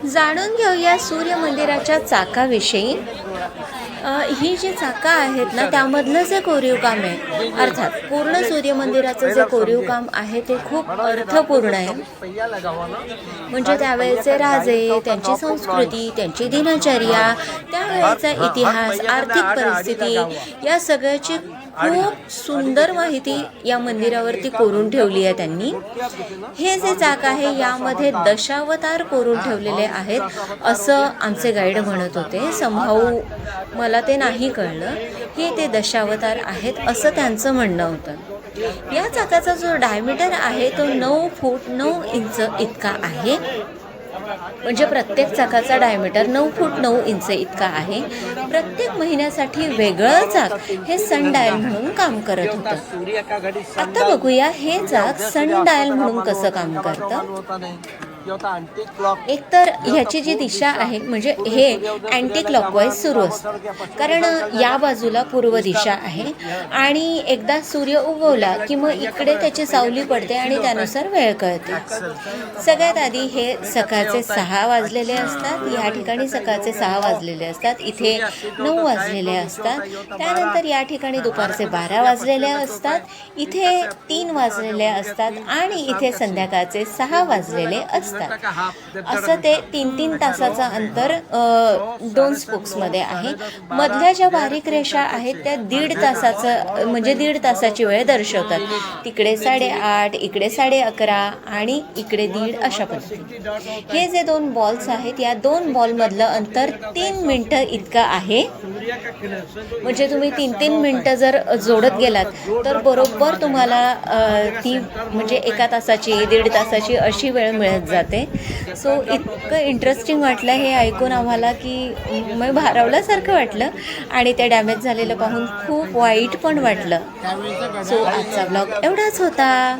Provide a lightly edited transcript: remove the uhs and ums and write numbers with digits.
जाणून घेऊया सूर्य मंदिराच्या चाकाविषयी। ही जी चाकं आहेत ना त्यामधलं जे कोरीव काम आहे, अर्थात पूर्ण सूर्य मंदिराचं जे कोरीव काम आहे ते खूप अर्थपूर्ण आहे। म्हणजे त्यावेळेचे राजे, त्यांची संस्कृती, त्यांची दिनचर्या, त्यावेळेचा इतिहास, आर्थिक परिस्थिती या सगळ्याची खूप सुंदर माहिती या मंदिरावरती कोरून ठेवली आहे त्यांनी। हे जे चाक आहे यामध्ये दशावतार कोरून ठेवलेले आहेत असं आमचे गाईड म्हणत होते। संभाऊ मला ते नाही कळलं की ते दशावतार आहेत असं त्यांचं म्हणणं होतं। या चाकाचा जो डायमीटर आहे तो 9 फूट 9 इंच इतका आहे। म्हणजे प्रत्येक चाकाचा डायमीटर 9 फूट 9 इंच इतका आहे। प्रत्येक महिन्यासाठी वेगळं चाक हे सन डायल म्हणून काम करत होतं। आता बघूया हे चाक सन डायल म्हणून कसं काम करतं। एकतर ह्याची जी दिशा आहे म्हणजे हे अँटी क्लॉकवाईज सुरू असतं, कारण या बाजूला पूर्व दिशा आहे आणि एकदा सूर्य उगवला की मग इकडे त्याची सावली पडते आणि त्यानुसार वेळ कळते। सगळ्यात आधी हे सकाळचे 6 वाजलेले असतात, या ठिकाणी सकाळचे 6 वाजलेले असतात, इथे 9 वाजलेले असतात। त्यानंतर या ठिकाणी दुपारचे 12 वाजलेले असतात, इथे 3 वाजलेले असतात आणि इथे संध्याकाळचे 6 वाजलेले असतात। असं ते 3-3 तासाचं अंतर 2 स्पोक्समध्ये आहे। मधल्या ज्या बारीक रेषा आहेत त्या 1.5 तासाचं म्हणजे 1.5 तासाची वेळ दर्शवतात। तिकडे 8:30, इकडे 11:30 आणि इकडे 1:30 अशा पद्धतीने। हे जे 2 बॉल्स आहेत या 2 बॉलमधलं अंतर 3 मिनिटं इतकं आहे। म्हणजे तुम्ही 3-3 मिनिटं जर जोडत गेलात तर बरोबर तुम्हाला ती म्हणजे 1 तासाची 1.5 तासाची अशी वेळ मिळत जाते। सो इतकं इंटरेस्टिंग वाटलं हे ऐकून आम्हाला की मग भारावल्यासारखं वाटलं आणि ते डॅमेज झालेलं पाहून खूप वाईट पण वाटलं। सो आजचा ब्लॉग एवढाच होता।